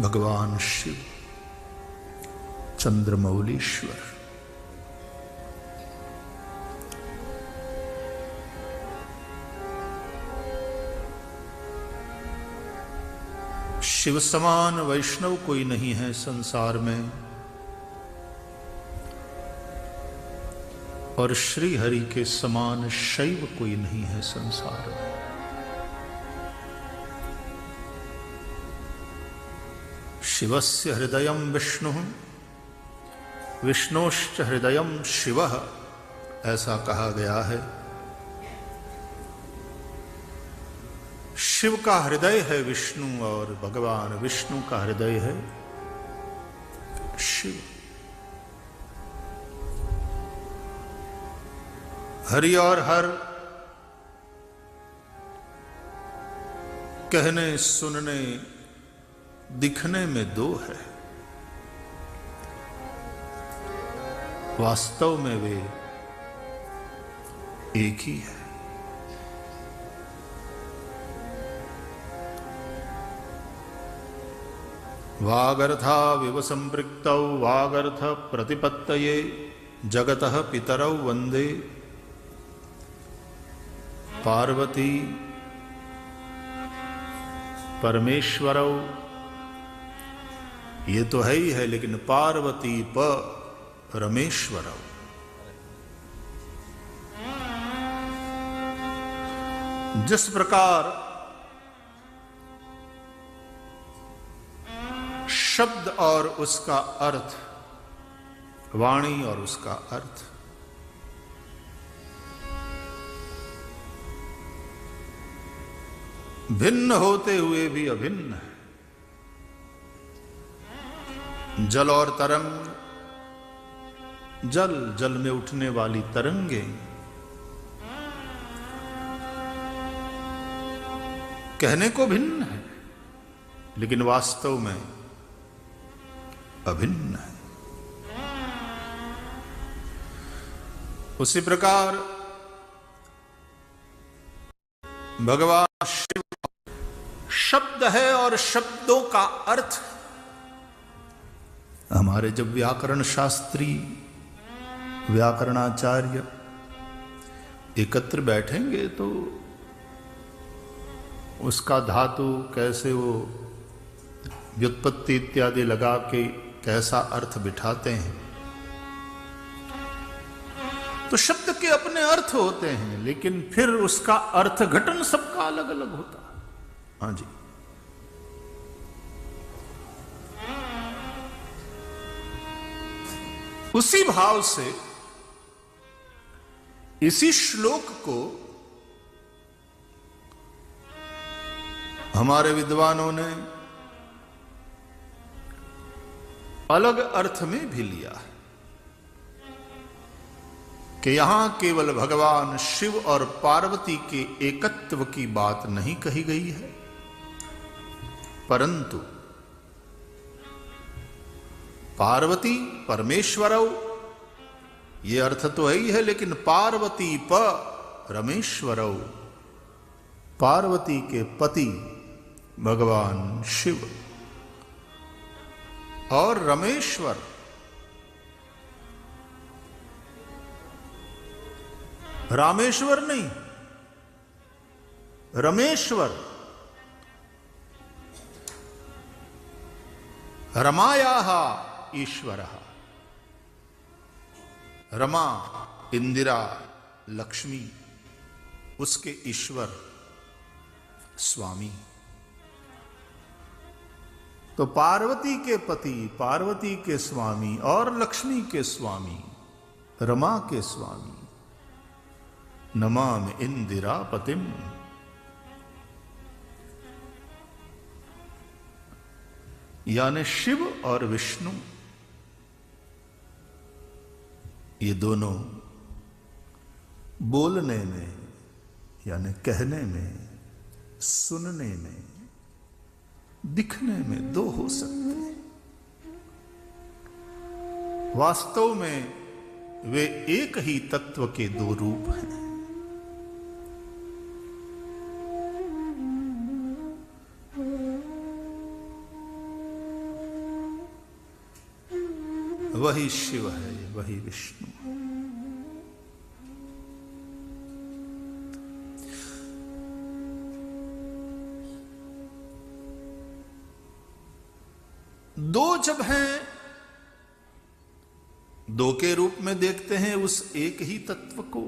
भगवान शिव चंद्रमौलीश्वर। शिव समान वैष्णव कोई नहीं है संसार में, और श्री हरि के समान शैव कोई नहीं है संसार में। शिवस्य हृदयं विष्णुः विष्णोश्च हृदयं शिवः, ऐसा कहा गया है। शिव का हृदय है विष्णु और भगवान विष्णु का हृदय है शिव। हरि और हर कहने सुनने दिखने में दो है, वास्तव में वे एक ही है। वागर्था विव संपृक्तौ वागर्थ प्रतिपत्तये जगतः पितरौ वंदे पार्वती परमेश्वरौ। ये तो है ही है, लेकिन पार्वती परमेश्वरौ। जिस प्रकार शब्द और उसका अर्थ, वाणी और उसका अर्थ भिन्न होते हुए भी अभिन्न है। जल और तरंग, जल जल में उठने वाली तरंगे कहने को भिन्न है, लेकिन वास्तव में अभिन्न है। उसी प्रकार भगवान शिव शब्द है और शब्दों का अर्थ। हमारे जब व्याकरण शास्त्री, व्याकरणाचार्य एकत्र बैठेंगे तो उसका धातु कैसे वो व्युत्पत्ति इत्यादि लगा के कैसा अर्थ बिठाते हैं। तो शब्द के अपने अर्थ होते हैं, लेकिन फिर उसका अर्थ घटन सबका अलग अलग होता है। हाँ जी, उसी भाव से इसी श्लोक को हमारे विद्वानों ने अलग अर्थ में भी लिया है कि यहां केवल भगवान शिव और पार्वती के एकत्व की बात नहीं कही गई है, परंतु पार्वती परमेश्वरौ, ये अर्थ तो है ही है, लेकिन पार्वती परमेश्वरौ, पार्वती के पति भगवान शिव और रमेश्वर रामेश्वर नहीं, रमेश्वर, रमायाः ईश्वरः। रमा इंदिरा लक्ष्मी, उसके ईश्वर स्वामी। तो पार्वती के पति, पार्वती के स्वामी और लक्ष्मी के स्वामी, रमा के स्वामी, नमामि इंदिरा पतिम। यानी शिव और विष्णु, ये दोनों बोलने में यानी कहने में, सुनने में, दिखने में दो हो सकते हैं, वास्तव में वे एक ही तत्व के दो रूप हैं। वही शिव है, वही विष्णु। दो जब हैं, दो के रूप में देखते हैं उस एक ही तत्व को,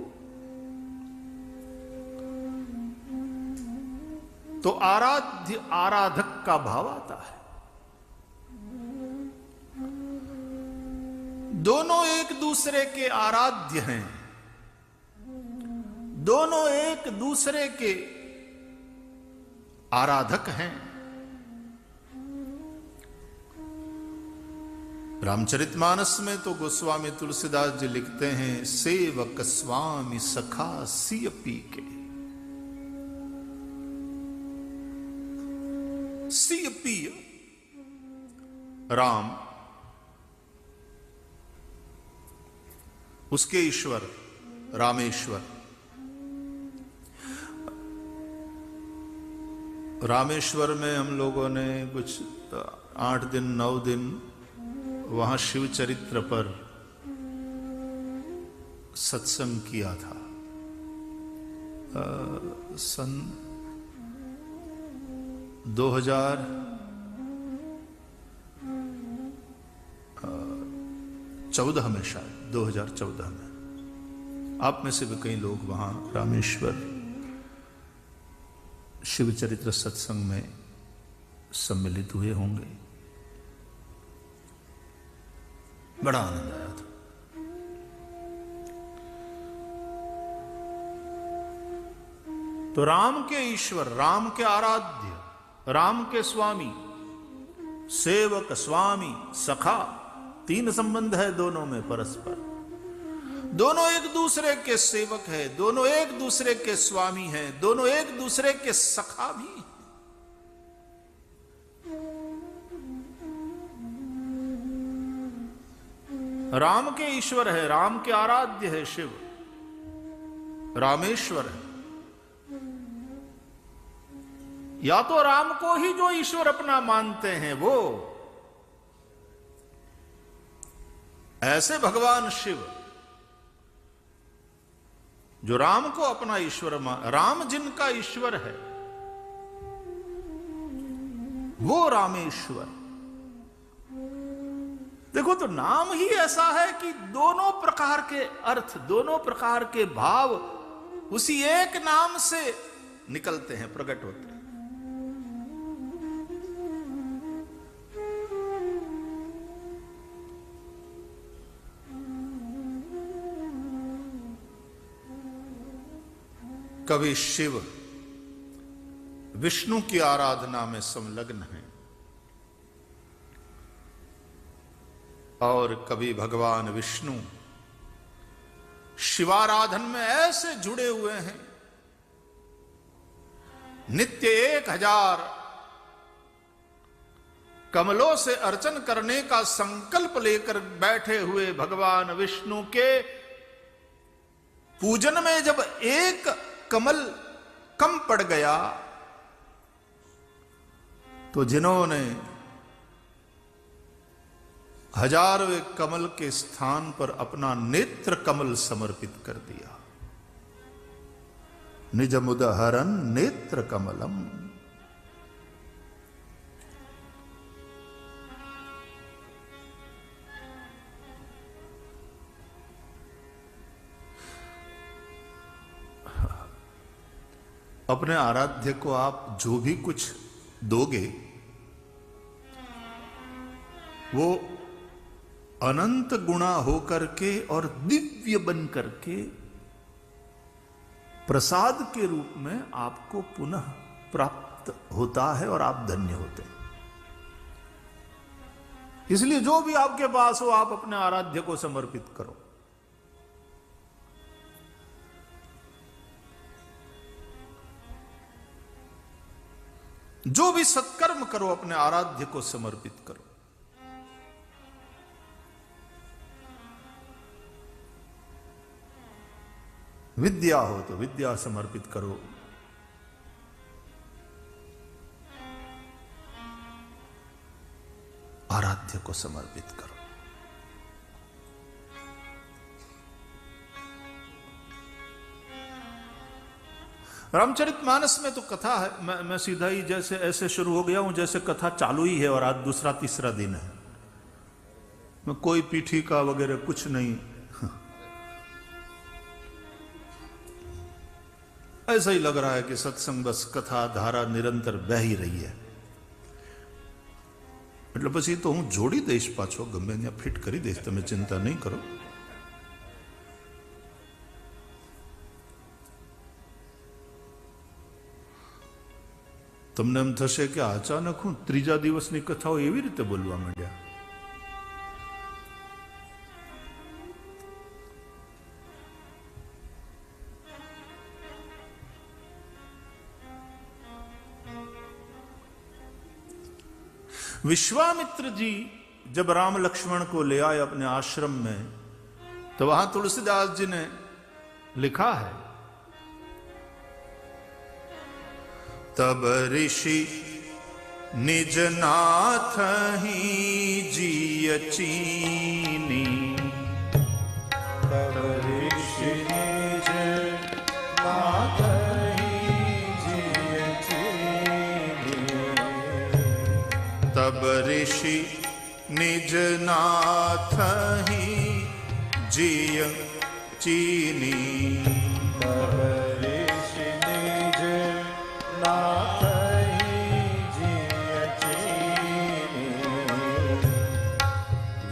तो आराध्य आराधक का भाव आता है। दोनों एक दूसरे के आराध्य हैं, दोनों एक दूसरे के आराधक हैं। रामचरितमानस में तो गोस्वामी तुलसीदास जी लिखते हैं, सेवक स्वामी सखा सिय पी के। सिय पिय राम, उसके ईश्वर रामेश्वर। रामेश्वर में हम लोगों ने कुछ 8 दिन 9 दिन वहां शिव चरित्र पर सत्संग किया था। सन 2014 में, शायद 2014 में। आप में से भी कई लोग वहां रामेश्वर शिव चरित्र सत्संग में सम्मिलित हुए होंगे। बड़ा आनंद आया था। तो राम के ईश्वर, राम के आराध्य, राम के स्वामी, सेवक स्वामी सखा, 3 संबंध है दोनों में परस्पर। दोनों एक दूसरे के सेवक है, दोनों एक दूसरे के स्वामी हैं, दोनों एक दूसरे के सखा भी। राम के ईश्वर है, राम के आराध्य है शिव, रामेश्वर है। या तो राम को ही जो ईश्वर अपना मानते हैं वो, ऐसे भगवान शिव जो राम को अपना ईश्वर राम जिनका ईश्वर है वो रामेश्वर। देखो, तो नाम ही ऐसा है कि दोनों प्रकार के अर्थ, दोनों प्रकार के भाव उसी एक नाम से निकलते हैं, प्रकट होते हैं। कभी शिव विष्णु की आराधना में संलग्न है और कभी भगवान विष्णु शिवाराधन में ऐसे जुड़े हुए हैं, नित्य 1000 कमलों से अर्चन करने का संकल्प लेकर बैठे हुए भगवान विष्णु के पूजन में जब एक कमल कम पड़ गया तो जिन्होंने 1000वें कमल के स्थान पर अपना नेत्र कमल समर्पित कर दिया, निजमुदहरन नेत्र कमलम। अपने आराध्य को आप जो भी कुछ दोगे वो अनंत गुणा होकर के और दिव्य बन करके प्रसाद के रूप में आपको पुनः प्राप्त होता है और आप धन्य होते हैं। इसलिए जो भी आपके पास हो आप अपने आराध्य को समर्पित करो। जो भी सत्कर्म करो अपने आराध्य को समर्पित करो। विद्या हो तो विद्या समर्पित करो, आराध्य को समर्पित करो। रामचरितमानस में तो कथा है, मैं सीधा ही जैसे ऐसे शुरू हो गया हूं जैसे कथा चालू ही है और आज दूसरा तीसरा दिन है। मैं कोई पीठिका वगैरह कुछ नहीं, ऐसा ही लग रहा है कि सत्संग बस कथा धारा निरंतर बह ही रही है। એટલે પછી તો હું જોડી દઈશ પાછો, ગમે ત્યાં ફિટ કરી દઈશ, તમે ચિંતા નહીં કરો। તમને એમ થશે કે અચાનક હું ત્રીજા દિવસની કથાઓ એવી રીતે બોલવા માંડ્યા। विश्वामित्र जी जब राम लक्ष्मण को ले आए अपने आश्रम में, तो वहां तुलसीदास जी ने लिखा है, तब ऋषि निज नाथ ही जिय चीनी, तब ऋषि निज नाथ तब ऋषि निज नाथ ही जिय चीनी, तब ऋषि निज नाथ ही जिय चीनी,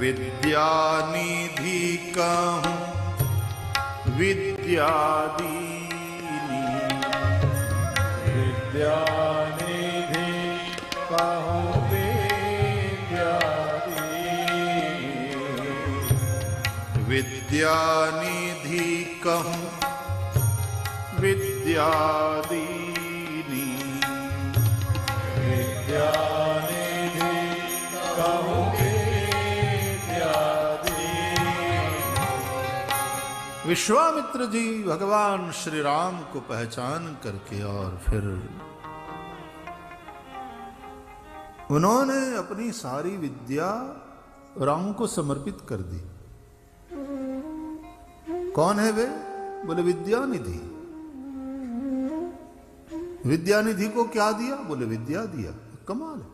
विद्यानिधि कहूँ विद्यादीनी, विद्यानिधि कहूँ विद्यानिधि कहूँ विद्यादीनी, विद्यानिधि कहूँ विद्यादीनी। विश्वामित्र जी भगवान श्री राम को पहचान करके और फिर उन्होंने अपनी सारी विद्या राम को समर्पित कर दी। कौन है वे? बोले विद्यानिधि। विद्यानिधि को क्या दिया? बोले विद्या दिया। कमाल है।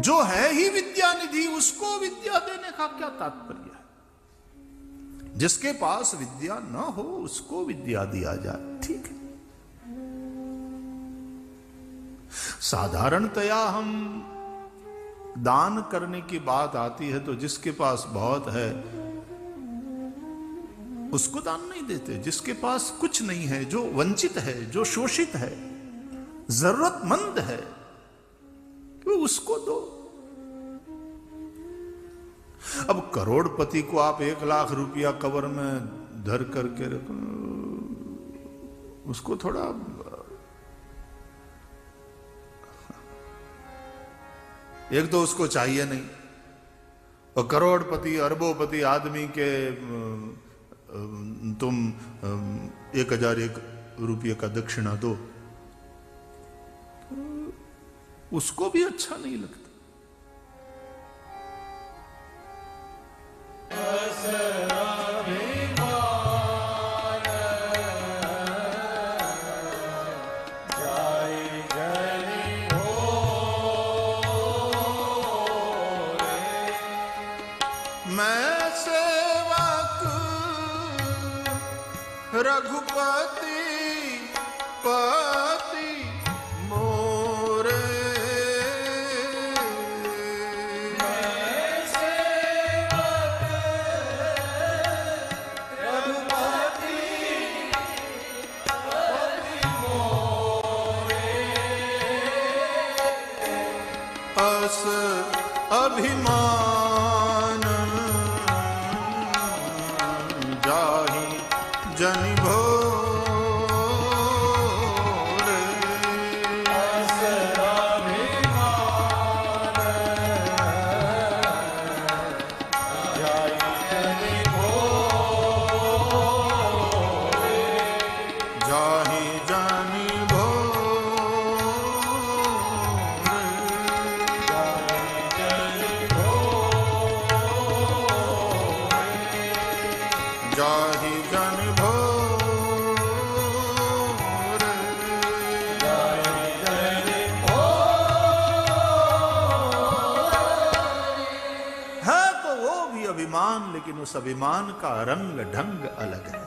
जो है ही विद्यानिधि, उसको विद्या देने का क्या तात्पर्य है? जिसके पास विद्या न हो उसको विद्या दिया जाए, ठीक है। साधारणतया हम दान करने की बात आती है तो जिसके पास बहुत है उसको दान नहीं देते। जिसके पास कुछ नहीं है, जो वंचित है, जो शोषित है, जरूरतमंद है, तो उसको दो। अब करोड़पति को आप 1 लाख रुपया कवर में धर करके रखो, उसको थोड़ा एक तो उसको चाहिए नहीं, और करोड़पति अरबोपति आदमी के तुम 1001 रुपये का दक्षिणा दो, उसको भी अच्छा नहीं लगता। मैं सेवक रघुपति पति मोरे, मैं सेवक रघुपति पति मोरे, अस अभिमान जाहि जनि भोरे, अस अभिमान जाहि जनि भोरे, जाहि जनि भोरे, जाहि जनि भोरे। जन भोर है तो वो भी अभिमान, लेकिन उस अभिमान का रंग ढंग अलग है।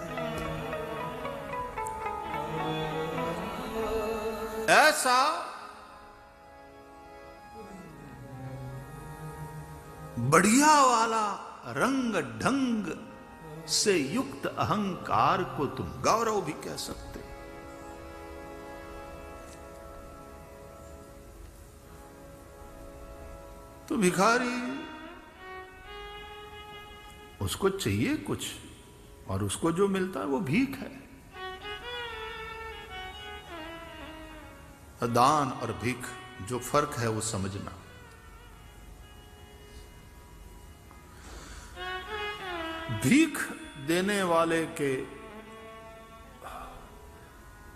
ऐसा बढ़िया वाला रंग ढंग से युक्त अहंकार को तुम गौरव भी कह सकते। तो भिखारी, उसको चाहिए कुछ और उसको जो मिलता है वो भीख है। दान और भीख जो फर्क है वो समझना। भीख देने वाले के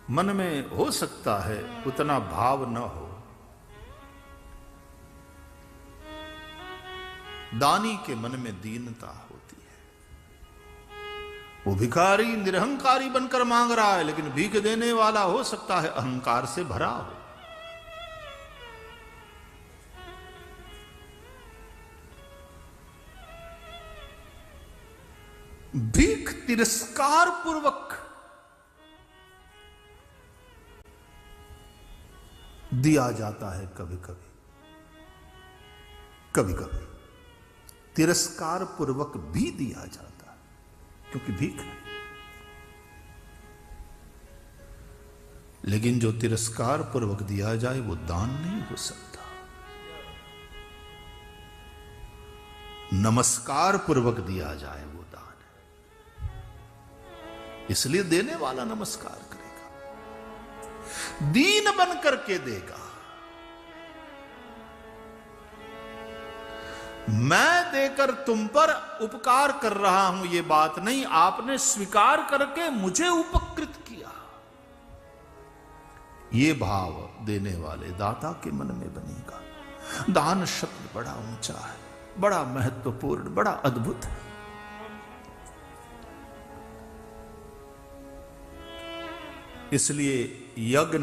मन में हो सकता है उतना भाव न हो, दानी के मन में दीनता होती है। वो भिखारी निरहंकारी बनकर मांग रहा है, लेकिन भीख देने वाला हो सकता है अहंकार से भरा हो। भीख तिरस्कार पूर्वक दिया जाता है, कभी कभी कभी कभी तिरस्कार पूर्वक भी दिया जाता है, क्योंकि भीख है। लेकिन जो तिरस्कार पूर्वक दिया जाए वो दान नहीं हो सकता। नमस्कार पूर्वक दिया जाए वो दान है। इसलिए देने वाला नमस्कार करेगा, दीन बन करके देगा। मैं देकर तुम पर उपकार कर रहा हूं ये बात नहीं, आपने स्वीकार करके मुझे उपकृत किया। ये भाव देने वाले दाता के मन में बनेगा। दान शब्द बड़ा ऊंचा है, बड़ा महत्वपूर्ण, बड़ा अद्भुत है। इसलिए यज्ञ,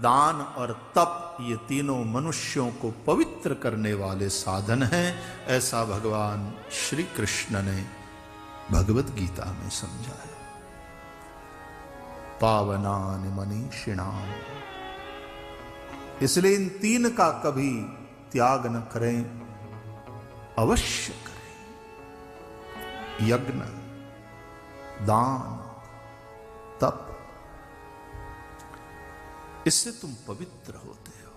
दान और तप ये तीनों मनुष्यों को पवित्र करने वाले साधन हैं, ऐसा भगवान श्री कृष्ण ने भगवत गीता में समझाया। पावनानि मनीषिणाम्, इसलिए इन तीन का कभी त्याग न करें, अवश्य करें। यज्ञ, दान, तप, इससे तुम पवित्र होते हो।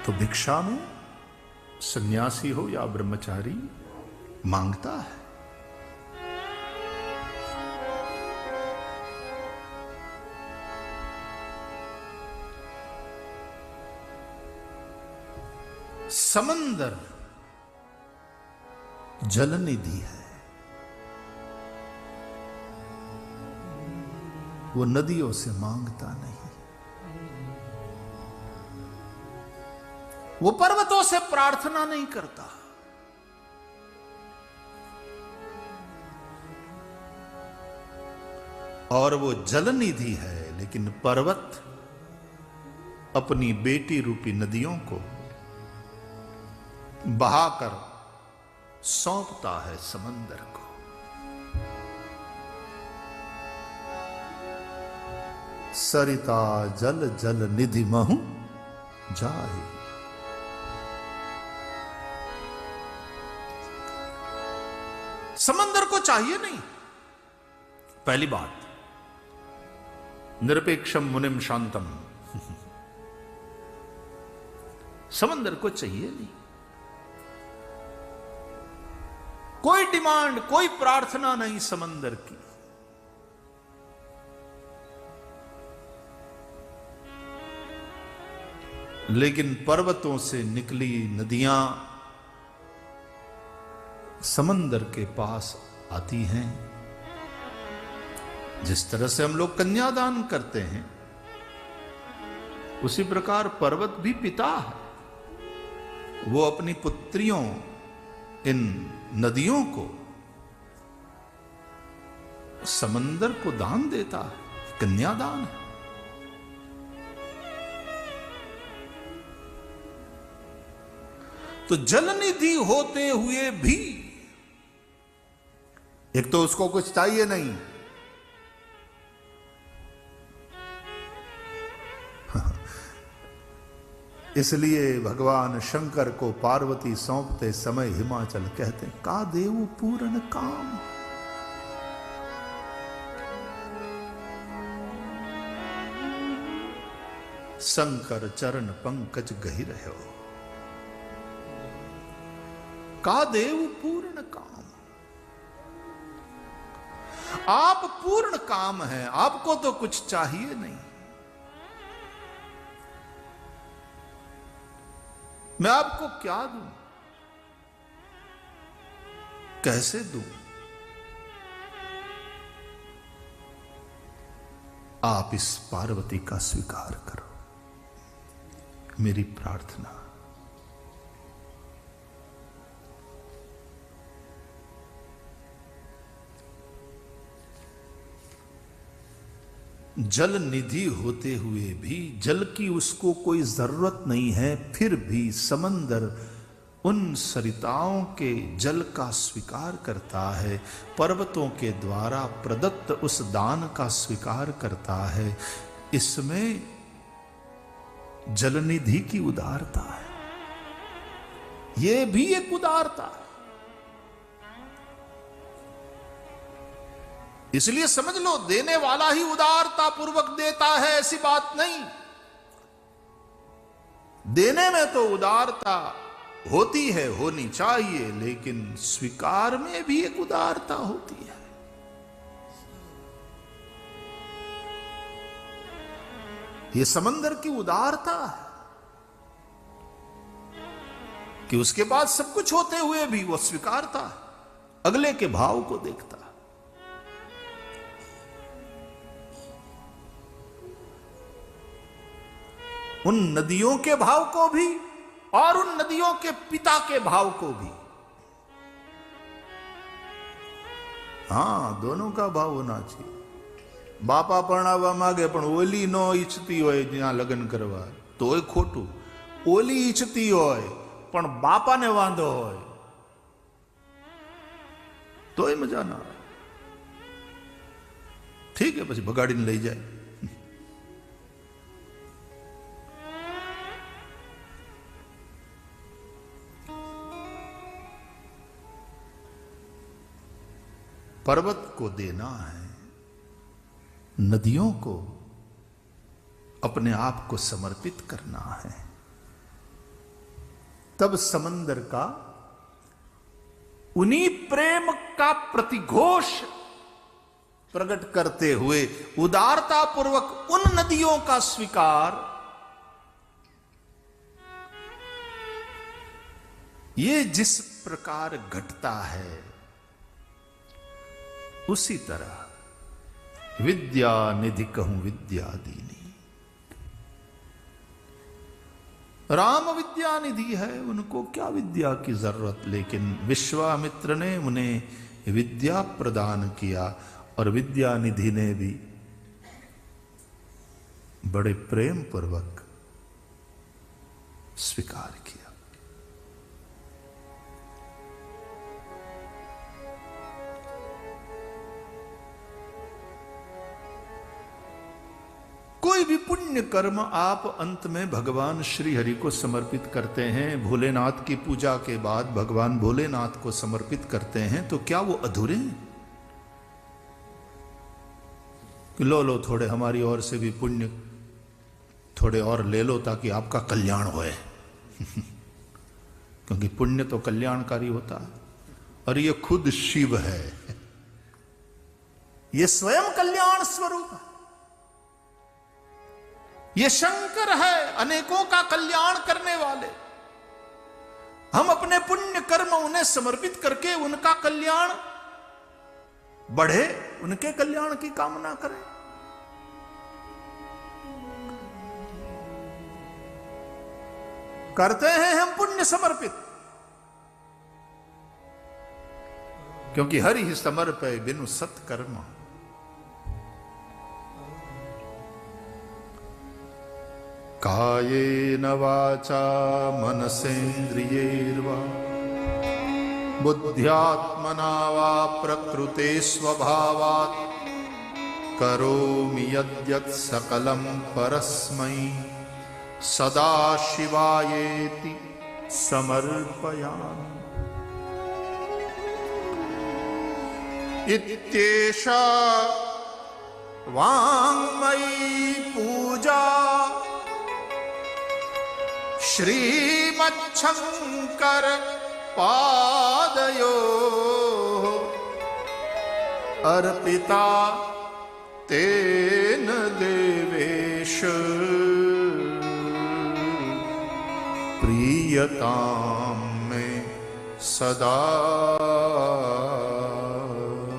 तो भिक्षा में सन्यासी हो या ब्रह्मचारी मांगता है। समंदर जल निधि है, वो नदियों से मांगता नहीं, वो पर्वतों से प्रार्थना नहीं करता। और वो जल निधि है, लेकिन पर्वत अपनी बेटी रूपी नदियों को बहाकर सौंपता है समंदर को। सरिता जल जल निधि महु जाए। समंदर को चाहिए नहीं, पहली बात। निरपेक्षम मुनिम शांतम, समंदर को चाहिए नहीं। कोई डिमांड, कोई प्रार्थना नहीं समंदर की। लेकिन पर्वतों से निकली नदियां समंदर के पास आती हैं। जिस तरह से हम लोग कन्यादान करते हैं, उसी प्रकार पर्वत भी पिता है। वो अपनी पुत्रियों इन नदियों को, समंदर को दान देता है, कन्यादान है। तो जलनिधि होते हुए भी एक तो उसको कुछ चाहिए नहीं, इसलिए भगवान शंकर को पार्वती सौंपते समय हिमाचल कहते का देव पूर्ण काम। शंकर चरण पंकज गहि रहो, का देव पूर्ण काम। आप पूर्ण काम हैं, आपको तो कुछ चाहिए नहीं। मैं आपको क्या दूं, कैसे दूं? आप इस पार्वती का स्वीकार करो, मेरी प्रार्थना। जल निधि होते हुए भी, जल की उसको कोई जरूरत नहीं है, फिर भी समंदर उन सरिताओं के जल का स्वीकार करता है, पर्वतों के द्वारा प्रदत्त उस दान का स्वीकार करता है। इसमें जलनिधि की उदारता है, यह भी एक उदारता है। इसलिए समझ लो, देने वाला ही उदारता पूर्वक देता है, ऐसी बात नहीं। देने में तो उदारता होती है, होनी चाहिए, लेकिन स्वीकार में भी एक उदारता होती है। यह समंदर की उदारता है कि उसके बाद सब कुछ होते हुए भी वो स्वीकारता है, अगले के भाव को देखता है। उन नदियों के भाव को भी और उन नदियों के पिता के भाव को भी। हां, दोनों का भाव होना चाहिए। बापा परणावा मागे पण ओली नो ઈચ્છતી હોય જ્યાં લગ્ન કરવા તોય ખોટું, ઓલી ઈચ્છતી હોય પણ બાપાને વાંધો હોય તોય મજા ના આવે। ठीक है, પછી બગાડીને લઈ જાય। पर्वत को देना है, नदियों को अपने आप को समर्पित करना है, तब समंदर का उन्हीं प्रेम का प्रतिघोष प्रकट करते हुए उदारता पूर्वक उन नदियों का स्वीकार, ये जिस प्रकार घटता है उसी तरह विद्या निधि कहूं विद्या दीनी। राम विद्या निधि है, उनको क्या विद्या की जरूरत, लेकिन विश्वामित्र ने उन्हें विद्या प्रदान किया और विद्या निधि ने भी बड़े प्रेम पूर्वक स्वीकार किया। कोई भी पुण्य कर्म आप अंत में भगवान श्री हरि को समर्पित करते हैं, भोलेनाथ की पूजा के बाद भगवान भोलेनाथ को समर्पित करते हैं, तो क्या वो अधूरे हैं? कि लो थोड़े हमारी ओर से भी पुण्य थोड़े और ले लो ताकि आपका कल्याण होए। क्योंकि पुण्य तो कल्याणकारी होता है और ये खुद शिव है, ये स्वयं कल्याण स्वरूप है, ये शंकर है, अनेकों का कल्याण करने वाले। हम अपने पुण्य कर्म उन्हें समर्पित करके उनका कल्याण बढ़े, उनके कल्याण की कामना करें। करते हैं हम पुण्य समर्पित, क्योंकि हरि ही समर्पय बिनु सत्कर्म। कायेन वाचा मनसेन्द्रियैर्वा बुद्ध्यात्मना वा प्रकृते स्वभावात् करोमि यद्यत् सकलं परस्मै सदाशिवायेति समर्पयामि। इत्येषा वाङ्मयी पूजा श्रीमच्छंकर पादयोः अर्पिता तेन देवेश प्रीयतां मे सदा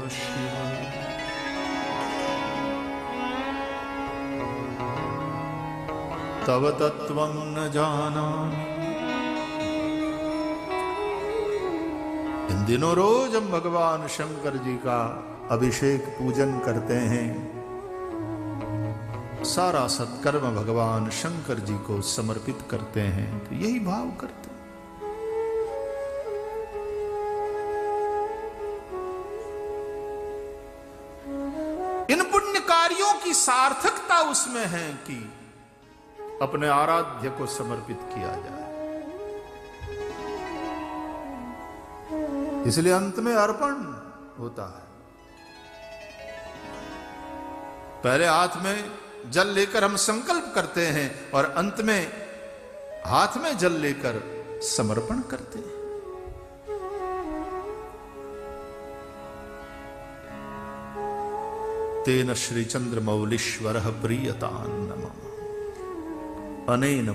शिव। तव तत्त्वं न जानामि। इन दिनों रोज हम भगवान शंकर जी का अभिषेक पूजन करते हैं, सारा सत्कर्म भगवान शंकर जी को समर्पित करते हैं, तो यही भाव करते हैं। इन पुण्य कार्यों की सार्थकता उसमें है कि अपने आराध्य को समर्पित किया जाए। इसलिए अंत में अर्पण होता है। पहले हाथ में जल लेकर हम संकल्प करते हैं और अंत में हाथ में जल लेकर समर्पण करते हैं। तेन श्री चंद्रमौलीश्वरः प्रीयतां नमः। अनेन